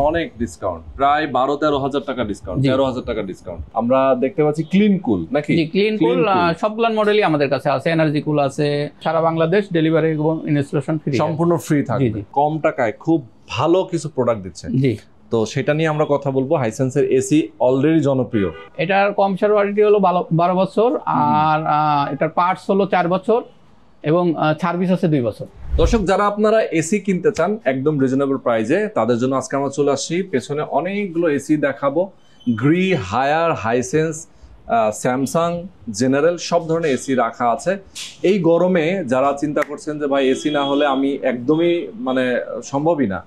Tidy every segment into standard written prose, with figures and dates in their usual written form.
অনেক ডিসকাউন্ট, প্রায় 12-13 হাজার টাকা ডিসকাউন্ট, 13,000 টাকা ডিসকাউন্ট। আমরা দেখতে পাচ্ছি ক্লিন কুল নাকি? জি, ক্লিন কুল সবগুলা মডেলই আমাদের কাছে আছে। এনার্জি কুল আছে, সারা বাংলাদেশ ডেলিভারি এবং ইনস্টলেশন ফ্রি, সম্পূর্ণ ফ্রি থাকবে। কম টাকায় খুব ভালো কিছু প্রোডাক্ট দিচ্ছে। জি, তো সেটা নিয়ে আমরা কথা বলবো। হাইসেন্সের এসি অলরেডি জনপ্রিয়। এটার কম্প্রেসার ওয়ারেন্টি হলো 12 বছর, আর এটার পার্টস হলো 4 বছর এবং সার্ভিস আছে 2 বছর। দর্শক, যারা আপনারা এসি কিনতে চান একদম রিজনেবল প্রাইসে, তাদের জন্য আজকে আমরা চলে আসছি। পেছনে অনেকগুলো এসি দেখাবো। Gree, Haier, Hisense, Samsung, General সব ধরনের এসি রাখা আছে। এই গরমে যারা চিন্তা করছেন যে ভাই এসি না হলে আমি একদমই সম্ভবই না,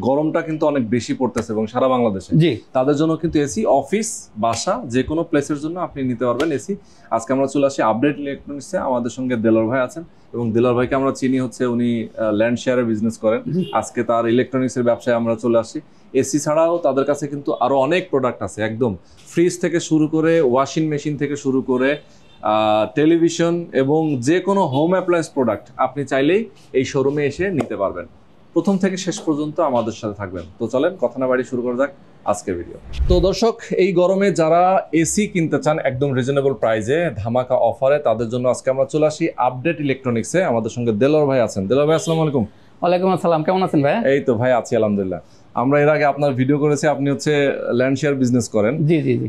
গরমটা কিন্তু অনেক বেশি পড়তেছে এবং সারা বাংলাদেশে, জি, তাদের জন্য কিন্তু এসি অফিস, বাসা, যে কোনো প্লেসের জন্য আপনি নিতে পারবেন এসি। আজকে আমরা চলে আসি আপডেট ইলেকট্রনিক্সে। আমাদের সঙ্গে দেলোয়ার ভাই আছেন এবং দেলোয়ার ভাইকে আমরা চিনি হচ্ছে উনি ল্যান্ড শেয়ারের বিজনেস করেন। আজকে তার ইলেকট্রনিক্সের ব্যবসায় আমরা চলে আসি। এসি ছাড়াও তাদের কাছে কিন্তু আরো অনেক প্রোডাক্ট আছে, একদম ফ্রিজ থেকে শুরু করে ওয়াশিং মেশিন থেকে শুরু করে টেলিভিশন এবং যে কোনো হোম অ্যাপ্লায়েন্স প্রোডাক্ট আপনি চাইলেই এই শোরুমে এসে নিতে পারবেন। প্রথম থেকে শেষ পর্যন্ত আমাদের সাথে থাকবেন। তো চলেন কথা না বাড়ি শুরু করা যাক আজকের ভিডিও। তো দর্শক, এই গরমে যারা এসি কিনতে চান একদম রিজনেবল প্রাইসে, ধামাকা অফারে, তাদের জন্য আজকে আমরা চলে আসি আপডেট ইলেকট্রনিক্সে। আমাদের সঙ্গে দেলোয়ার ভাই আছেন। দেলোয়ার ভাই, আসসালামু আলাইকুম। ওয়ালাইকুম আসসালাম, কেমন আছেন ভাই? এই তো ভাই আছি আলহামদুলিল্লাহ। আমরা এর আগে আপনার ভিডিও করেছি, আপনি হচ্ছে ল্যান্ড শেয়ার বিজনেস করেন। জি জি জি।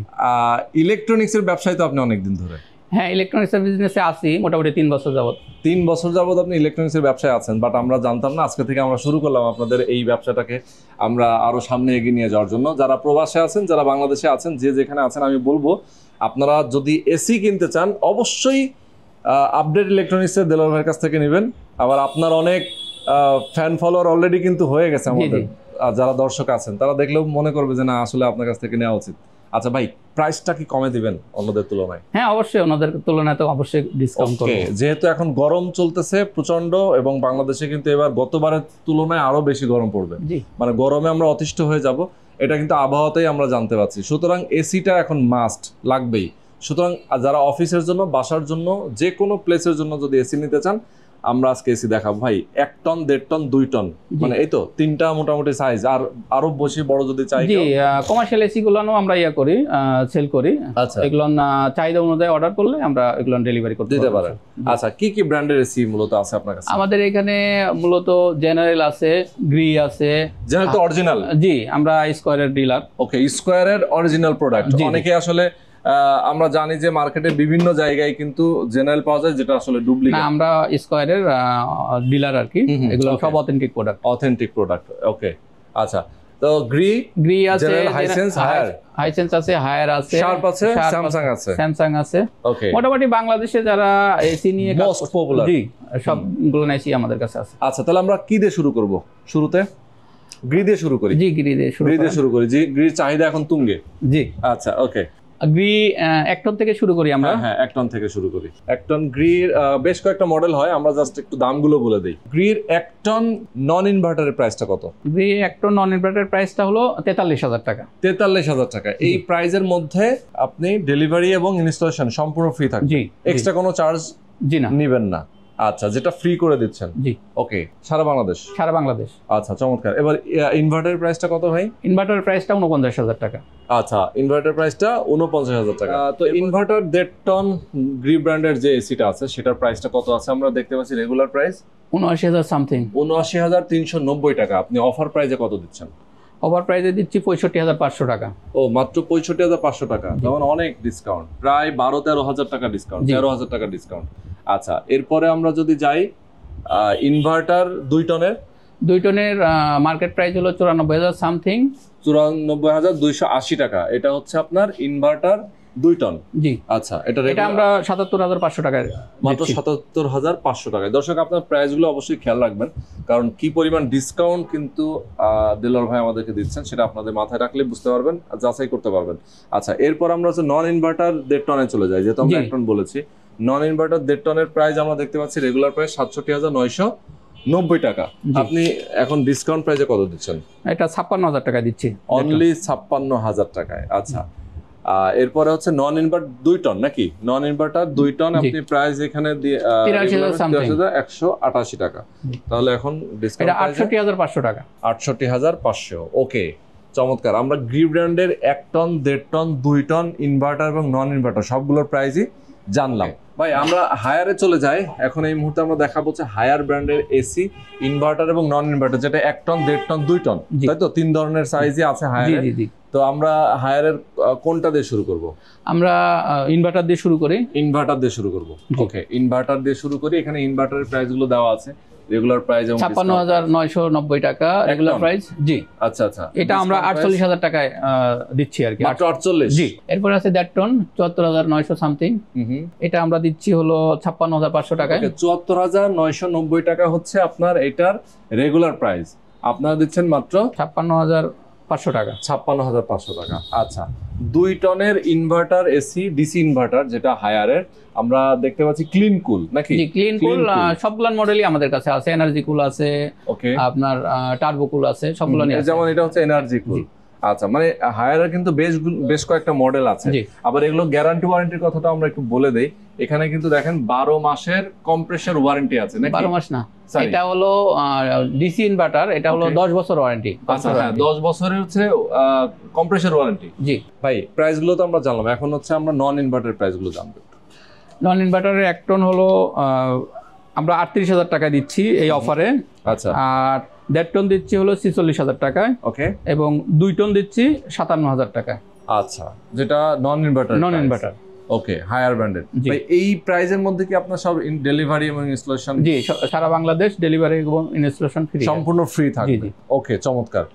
ইলেকট্রনিক্সের ব্যবসায় তো আপনি অনেকদিন ধরে। হ্যাঁ, ইলেকট্রনিক্সের বিজনেসে আছি মোটামুটি 3 বছর যাবত। 3 বছর যাবত আপনি ইলেকট্রনিক্সের ব্যবসায় আছেন, বাট আমরা জানতাম না। আজকে থেকে আমরা শুরু করলাম আপনাদের এই ব্যবসাটাকে আমরা আরো সামনে এগিয়ে নিয়ে যাওয়ার জন্য। যারা প্রবাসে আছেন, যারা বাংলাদেশে আছেন, যে যেখানে আছেন, আমি বলবো আপনারা যদি এসি কিনতে চান অবশ্যই আপডেট ইলেকট্রনিক্সের দেলোয়ার ভাইয়ের কাছ থেকে নেবেন। আবার আপনার অনেক ফ্যান ফলোয়ার অলরেডি কিন্তু হয়ে গেছে আমাদের, যারা দর্শক আছেন তারা দেখলেও মনে করবে যে না, আসলে আপনার কাছ থেকে নেওয়া উচিত। আচ্ছা ভাই, প্রাইসটা কি কমে দিবেন অন্যদের তুলনায়? হ্যাঁ অবশ্যই, ওনাদের তুলনায় তো অবশ্যই ডিসকাউন্ট করব। যেহেতু এখন গরম চলতেছে প্রচন্ড এবং বাংলাদেশে কিন্তু এবার গতবারের তুলনায় আরো বেশি গরম পড়বে, গরমে আমরা অতিষ্ঠ হয়ে যাব, এটা কিন্তু আবহাওয়াতেই আমরা জানতে পারছি। সুতরাং এসিটা এখন মাস্ট লাগবেই। সুতরাং যারা অফিসের জন্য, বাসার জন্য, যে কোনো প্লেসের জন্য যদি এসি নিতে চান, আমরা আজকে এসি দেখাবো ভাই। 1 টন, 1.5 টন, 2 টন, এই তো 3টা মোটামুটি সাইজ। আর আরো বেশি বড় যদি চাই, জি, কমার্শিয়াল এসি গুলো আমরা করি, সেল করি। আচ্ছা, এগুলো চাহিদা অনুযায়ী অর্ডার করলে আমরা এগুলো ডেলিভারি করতে দিতে পারি। আচ্ছা, কি কি ব্র্যান্ডের এসি মূলত আছে আপনার কাছে? আমাদের এখানে মূলত জেনারেল আছে, গ্রি আছে। জেনারেল তো অরিজিনাল? জি, আমরা স্কয়ারের ডিলার। ওকে, স্কয়ারের অরিজিনাল প্রোডাক্ট। অনেকে আসলে আমরা জানি যে মার্কেটে বিভিন্ন জায়গায় কিন্তু জেনারেল পাওয়া যায়, যেটা আসলে ডুপ্লিকেট। না, আমরা স্কয়ারের ডিলার আর কি। এগুলো সব অথেন্টিক প্রোডাক্ট। অথেন্টিক প্রোডাক্ট, ওকে। আচ্ছা, তো গ্রি আছে, হাইসেন্স, হাইসেন্স আছে, হায়ার আছে, শার্প আছে, স্যামসাং আছে, স্যামসাং আছে। ওকে, মোটামুটি বাংলাদেশে যারা এসি নিয়ে মোস্ট পপুলার, জি, সবগুলো এসি আমাদের কাছে আছে। আচ্ছা, তাহলে আমরা কি দিয়ে শুরু করব? শুরুতে গ্রি দিয়ে শুরু করি। জি, গ্রি দিয়ে শুরু করি। জি, গ্রির চাহিদা এখন তুঙ্গে। জি, আচ্ছা, ওকে। গ্রি 1 টন থেকে শুরু করি আমরা। হ্যাঁ, 1 টন থেকে শুরু করি। 1 টন গ্রির বেশ কয়েকটা মডেল হয়, আমরা জাস্ট একটু দামগুলো বলে দেই। গ্রির 1 টন নন ইনভার্টারের প্রাইসটা কত? গ্রি 1 টন নন ইনভার্টারের প্রাইসটা হলো 43,000 টাকা। 43,000 টাকা। এই প্রাইসের মধ্যে আপনি ডেলিভারি এবং ইনস্টলেশন সম্পূর্ণ ফ্রি থাকবে? জি, এক্সট্রা কোনো চার্জ জি না, নেবেন না? আচ্ছা, যেটা ফ্রি করে দিচ্ছেন? জি। ওকে, সারা বাংলাদেশ? সারা বাংলাদেশ। আচ্ছা, চমৎকার। এবার ইনভার্টারের প্রাইসটা কত ভাই? ইনভার্টারের প্রাইসটা 49,000 টাকা। আচ্ছা, ইনভার্টার প্রাইসটা 49,000 টাকা। তো ইনভার্টার 1.5 টন গ্রি ব্র্যান্ডের যে এসিটা আছে সেটার প্রাইসটা কত আছে? আমরা দেখতে পাচ্ছি রেগুলার প্রাইস 79,000 সামথিং, 79,390 টাকা। আপনি অফার প্রাইসে কত দিচ্ছেন? ওভার প্রাইসে দিচ্ছি 65,500 টাকা। ও, মাত্র 65,500 টাকা, যেমন অনেক ডিসকাউন্ট, প্রায় 12-13 হাজার টাকা ডিসকাউন্ট, 13,000 টাকা ডিসকাউন্ট। আচ্ছা, এরপরে আমরা যদি যাই ইনভার্টার 2 টনের মার্কেট প্রাইস হলো 94,000 সামথিং, 94,280 টাকা। এটা হচ্ছে আপনার ইনভার্টার 2 টন। জি। আচ্ছা, এটা আমরা 77,500 টাকায়, মাত্র 77,500 টাকায়। দর্শক, আপনার প্রাইসগুলো অবশ্যই খেয়াল রাখবেন, কারণ কি পরিমাণ ডিসকাউন্ট কিন্তু দেলোয়ার ভাই আমাদেরকে দিচ্ছেন সেটা আপনাদের মাথায় রাখলে বুঝতে পারবেন, যাচাই করতে পারবেন। আচ্ছা, এরপর আমরা হচ্ছে নন ইনভার্টার 1.5 টনে চলে যাই, যেহেতু আমরা 1 টন বলেছি। নন ইনভার্টার 1.5 টনের প্রাইস আমরা দেখতে পাচ্ছি রেগুলার প্রাইস 67,990 টাকা। আপনি এখন ডিসকাউন্ট প্রাইসে কত দিচ্ছেন? এটা 56,000 টাকা দিচ্ছি, অনলি 56,000 টাকায়। আচ্ছা, এরপরে হচ্ছে নন ইনভার্টার 2 টন নাকি? নন ইনভার্টার 2 টন আপনি প্রাইস এখানে 83,188 টাকা। তাহলে এখন ডিসকাউন্ট 68,500 টাকা। 68,500। ওকে, চমৎকার। আমরা গ্রি ব্র্যান্ডের 1 টন 1.5 টন 2 টন ইনভার্টার এবং নন ইনভার্টার সবগুলোর প্রাইসই জানলাম। ভাই আমরা হায়ারে চলে যাই। এখন এই মুহূর্তে আমরা দেখাবো হচ্ছে হায়ার ব্র্যান্ডের এসি ইনভার্টার এবং নন ইনভার্টার, যেটা 1 টন 1.5 টন 2 টন, তাই তো? 3 ধরনের সাইজই আছে হায়ারে। তো আমরা হায়ারের কোনটা দিয়ে শুরু করব? আমরা ইনভার্টার দিয়ে শুরু করি। ইনভার্টার দিয়ে শুরু করব। ওকে, ইনভার্টার দিয়ে শুরু করি। এখানে ইনভার্টারের প্রাইসগুলো দেওয়া আছে। রেগুলার প্রাইস এবং ৫৬,৯৯০ টাকা রেগুলার প্রাইস। জি আচ্ছা আচ্ছা, এটা আমরা ৪৮,০০০ টাকায় দিচ্ছি আর কি, মাত্র 48। জি। এরপর আছে 1.5 টন ৭৪,৯০০ সামথিং, এটা আমরা দিচ্ছি হলো ৫৬,৫০০ টাকায়। ৭৪,৯৯০ টাকা হচ্ছে আপনার এটার রেগুলার প্রাইস, আপনারা দিচ্ছেন মাত্র ৫৬,৫০০ টাকা। ৫৬,৫০০ টাকা। আচ্ছা, 2 টনের ইনভার্টার এসি ডিসি ইনভার্টার যেটা হায়ারের, আমরা দেখতে পাচ্ছি ক্লিন কুল নাকি? জি, ক্লিন কুল সবগুলা মডেলই আমাদের কাছে আছে। এনার্জি কুল আছে, ওকে, আপনার টার্বো কুল আছে, সবগুলো নিয়ে আছে। যেমন এটা হচ্ছে এনার্জি কুল। আচ্ছা, মানে হায়ারের কিন্তু বেশ কয়েকটা মডেল আছে। আবার এগুলো গ্যারান্টি ওয়ারেন্টির কথাটা আমরা একটু বলে দেই। এখানে কিন্তু দেখেন 12 মাসের কম্প্রেসর ওয়ারেন্টি আছে নাকি? 12 মাস না, এটা হলো ডিসি ইনভার্টার, এটা হলো 10 বছর ওয়ারেন্টি। আচ্ছা হ্যাঁ, 10 বছরের হচ্ছে কম্প্রেসর ওয়ারেন্টি। জি ভাই, প্রাইসগুলো তো আমরা জানলাম, এখন হচ্ছে আমরা নন ইনভার্টার প্রাইসগুলো জানবো। নন ইনভার্টারের 1 টন হলো আমরা ৩৮,০০০ টাকা দিচ্ছি এই অফারে। আচ্ছা, আর 1.5 টন দিচ্ছি হলো ৪৬,০০০ টাকায়। ওকে, এবং 2 টন দিচ্ছি ৫৭,০০০ টাকায়। আচ্ছা, যেটা নন ইনভার্টার। নন ইনভার্টার, ওকে, হায়ার ব্র্যান্ডেড। ভাই, এই প্রাইসের মধ্যে কি আপনার সব ডেলিভারি এবং ইনস্টলেশন? জি, সারা বাংলাদেশ ডেলিভারি এবং ইনস্টলেশন ফ্রি, সম্পূর্ণ ফ্রি থাকবে। ওকে, চমৎকার।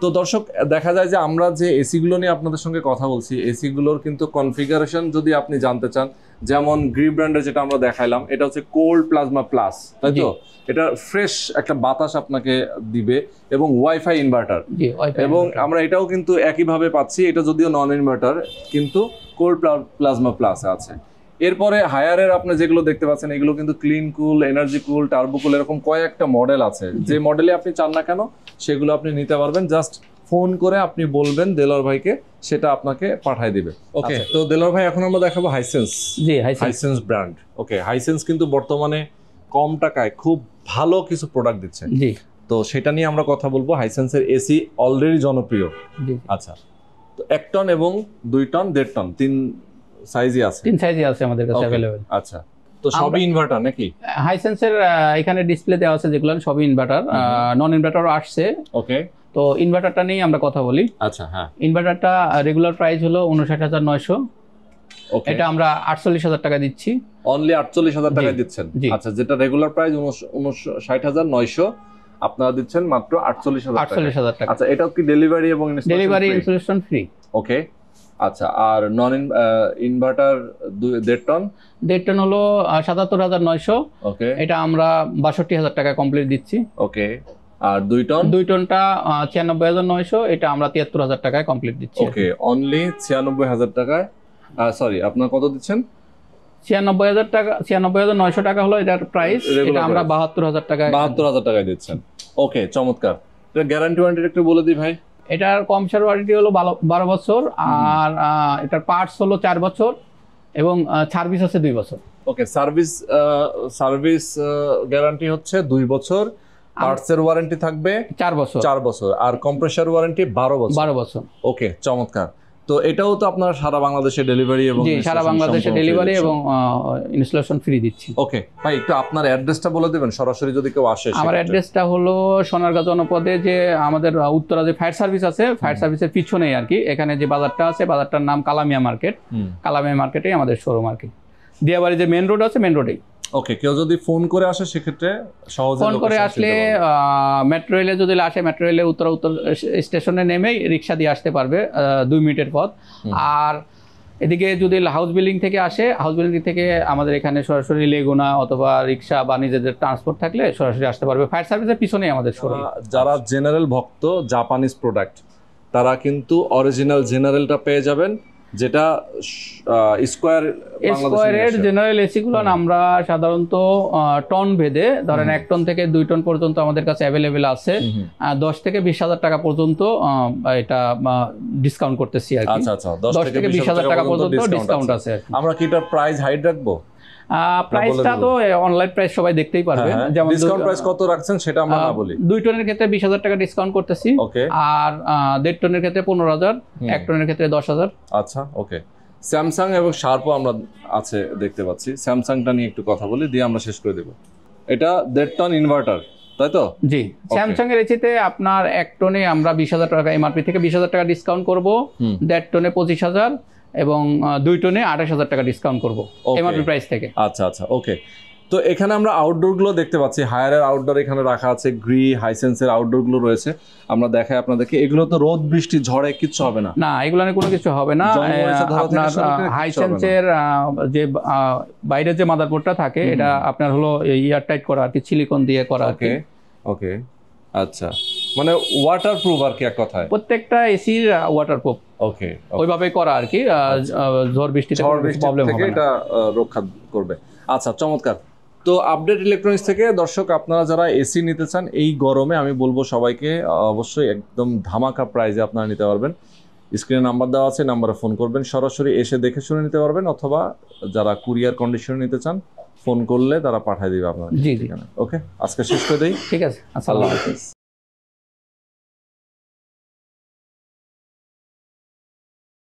তো দর্শক, দেখা যায় যে আমরা যে এসি গুলো নিয়ে আপনাদের সঙ্গে কথা বলছি, এসি গুলোর কিন্তু কনফিগারেশন যদি আপনি জানতে চান, যেমন গ্রি ব্র্যান্ডের যেটা আমরা দেখাইলাম, এটা হচ্ছে কোল্ড প্লাজমা প্লাস, তাই তো? এটা ফ্রেশ একটা বাতাস আপনাকে দিবে এবং ওয়াইফাই ইনভার্টার, এবং আমরা এটাও কিন্তু একইভাবে পাচ্ছি। এটা যদিও নন ইনভার্টার, কিন্তু কোল্ড প্লাজমা প্লাস আছে। এরপরে হায়ারের আপনি যেগুলো দেখতে পাচ্ছেন, এগুলো কিন্তু clean cool, energy cool, turbo cool, এরকম কয়েকটা মডেল আছে। যে মডেলে আপনি চান না কেন সেগুলো আপনি নিতে পারবেন। জাস্ট ফোন করে আপনি বলবেন দেলোয়ার ভাইকে, সেটা আপনাকে পাঠিয়ে দিবে। ওকে, তো দেলোয়ার ভাই, এখন আমরা দেখাবো হাইসেন্স। জি, হাইসেন্স ব্র্যান্ড। ওকে, হাইসেন্স কিন্তু বর্তমানে কম টাকায় খুব ভালো কিছু প্রোডাক্ট দিচ্ছে। জি, তো সেটা নিয়ে আমরা কথা বলবো। হাইসেন্সের এসি অলরেডি জনপ্রিয়। আচ্ছা, তো 1 টন এবং 2 টন 1.5 টন 3 সাইজই আছে। 3 সাইজই আছে আমাদের কাছে अवेलेबल। আচ্ছা, তো সবই ইনভার্টার নাকি? হাইসেন্সের এখানে ডিসপ্লে দেওয়া আছে যেগুলো সবই ইনভার্টার, নন ইনভার্টারও আসছে। ওকে, তো ইনভার্টারটা নিয়ে আমরা কথা বলি। আচ্ছা, হ্যাঁ। ইনভার্টারটা রেগুলার প্রাইস হলো ৫৯,৯০০। ওকে, এটা আমরা ৪৮,০০০ টাকা দিচ্ছি। অনলি ৪৮,০০০ টাকা দিচ্ছেন? আচ্ছা, যেটা রেগুলার প্রাইস ৫৯,৯০০, আপনারা দিচ্ছেন মাত্র ৪৮,০০০ টাকা। আচ্ছা, এটাও কি ডেলিভারি এবং ইনস্টলেশন ফ্রি? ওকে, আচ্ছা। আর নন ইনভার্টার 1.5 টন? 1.5 টন হলো ৭৭,৯০০। ওকে, এটা আমরা ৬২,০০০ টাকা কমপ্লিট দিচ্ছি। ওকে, আর 2 টন? 2 টনটা ৯৬,৯০০, এটা আমরা ৭৩,০০০ টাকায় কমপ্লিট দিচ্ছি। ওকে, অনলি ৯৬,০০০ টাকায়। সরি, আপনারা কত দিচ্ছেন? ৯৬,০০০ টাকা, ৯৬,৯০০ টাকা হলো এটার প্রাইস। এটা আমরা ৭২,০০০ টাকায় ৭২,০০০ টাকায় দিচ্ছেন। ওকে, চমৎকার। এটা গ্যারান্টি ওয়ারেন্টি একটু বলে দিই ভাই। এটার কম্প্রেসর ওয়ারেন্টি হলো 12 বছর, আর এটার পার্টস হলো 4 বছর, এবং সার্ভিস আছে 2 বছর। ওকে, সার্ভিস গ্যারান্টি হচ্ছে 2 বছর, পার্টসের ওয়ারেন্টি থাকবে 4 বছর, আর কম্প্রেসর ওয়ারেন্টি 12 বছর। ওকে, চমৎকার। তো এটাও তো আপনার সারা বাংলাদেশে ডেলিভারি এবং সারা বাংলাদেশে ডেলিভারি এবং ইনস্টলেশন ফ্রি দিচ্ছি। ওকে ভাই, একটু আপনার অ্যাড্রেসটা বলে দেবেন সরাসরি যদি কেউ আসে। আমার অ্যাড্রেসটা হলো সোনারগাঁ জনপদে, যে আমাদের উত্তরা যে ফায়ার সার্ভিস আছে, ফায়ার সার্ভিসের পিছনেই আর কি। এখানে যে বাজারটা আছে, বাজারটার নাম কালামিয়া মার্কেট। কালামিয়া মার্কেটেই আমাদের শোরুম আর কি। দিয়াবাড়ি যে মেন রোড আছে, মেন রোডেই। ওকে, কেউ যদি ফোন করে আসে সেক্ষেত্রে সহজে ফোন করে আসলে মেট্রো রেলে যদি আসে, মেট্রো রেলে উত্তর স্টেশনে নেমেই রিক্সা দিয়ে আসতে পারবে, 2 মিনিটের পথ। আর এদিকে যদি হাউস বিল্ডিং থেকে আসে, হাউস বিল্ডিং থেকে আমাদের এখানে সরাসরি লেগুনা অথবা রিক্সা বা নিজেদের ট্রান্সপোর্ট থাকলে সরাসরি আসতে পারবে। ফায়ার সার্ভিসের পিছনেই আমাদের শোরুম। যারা জেনারেল ভক্ত জাপানিজ প্রোডাক্ট, তারা কিন্তু অরিজিনাল জেনারেলটা পেয়ে যাবেন, যেটা স্কোয়ারের জেনারেল এসি গুলো আমরা সাধারণত টন ভেদে ধরেন 1 টন থেকে 2 টন পর্যন্ত আমাদের কাছে অ্যাভেলেবেল আছে। 10 থেকে 20,000 টাকা পর্যন্ত এটা ডিসকাউন্ট করতেছি আর কি। 10 থেকে 20,000 টাকা পর্যন্ত ডিসকাউন্ট আছে। আমরা কি এটা প্রাইস হাইড রাখবো? প্রাইসটা তো অনলাইন প্রাইস সবাই দেখতেই পারবে, যেমন ডিসকাউন্ট প্রাইস কত রাখছেন সেটা আমরা না বলি। 2 টনের ক্ষেত্রে 20,000 টাকা ডিসকাউন্ট করতেছি, ওকে। আর 1.5 টনের ক্ষেত্রে 15,000, 1 টনের ক্ষেত্রে 10,000। আচ্ছা, ওকে। স্যামসাং এবং শার্পও আমরা আছে দেখতে পাচ্ছি। স্যামসাংটা নিয়ে একটু কথা বলি, দিয়ে আমরা শেষ করে দেব। এটা 1.5 টন ইনভার্টার, তাই তো? জি, স্যামসাং এর এসিতে আপনার 1 টনে আমরা 20,000 টাকা এমআরপি থেকে 20,000 টাকা ডিসকাউন্ট করব, 1.5 টনে 25,000 এবং 2 টনে 28,000 টাকা ডিসকাউন্ট করব এমআরপি প্রাইস থেকে। আচ্ছা আচ্ছা, ওকে। তো এখানে আমরা আউটডোর গুলো দেখতে পাচ্ছি, হায়ারের আউটডোর এখানে রাখা আছে, গ্রি হাইসেন্সের আউটডোর গুলো রয়েছে। আমরা দেখাই আপনাদেরকে, এগুলো তো রোদ বৃষ্টি ঝড়ে কিচ্ছু হবে না? না, এগুলো নিয়ে কোনো কিছু হবে না। আপনার হাইসেন্সের যে বাইরে যে মাদারবোর্ডটা থাকে এটা আপনার হলো ইয়ার টাইট করা আর কি, সিলিকন দিয়ে করা। ওকে ওকে, আচ্ছা, মানে ওয়াটারপ্রুফ আর কি এক কথায়। প্রত্যেকটা এসির ওয়াটারপ্রুফ, ওকে, ওইভাবে করা আর কি, ঝড় বৃষ্টিতে প্রবলেম হবে না, এটা রক্ষা করবে। আচ্ছা, চমৎকার। তো আপডেট ইলেকট্রনিক্স থেকে দর্শক আপনারা যারা এসি নিতে চান এই গরমে, আমি বলবো সবাইকে অবশ্যই একদম ধামাকা প্রাইজে আপনারা নিতে পারবেন। স্ক্রিনে নাম্বার দেওয়া আছে, নাম্বারে ফোন করবেন, সরাসরি এসে দেখে শুনে নিতে পারবেন, অথবা যারা কুরিয়ার কন্ডিশনে নিতে চান ফোন করলে তারা পাঠিয়ে দিবে আপনার। জি জি, ওকে, আজকে শেষ করে দেই। ঠিক আছে, আসসালামু আলাইকুম।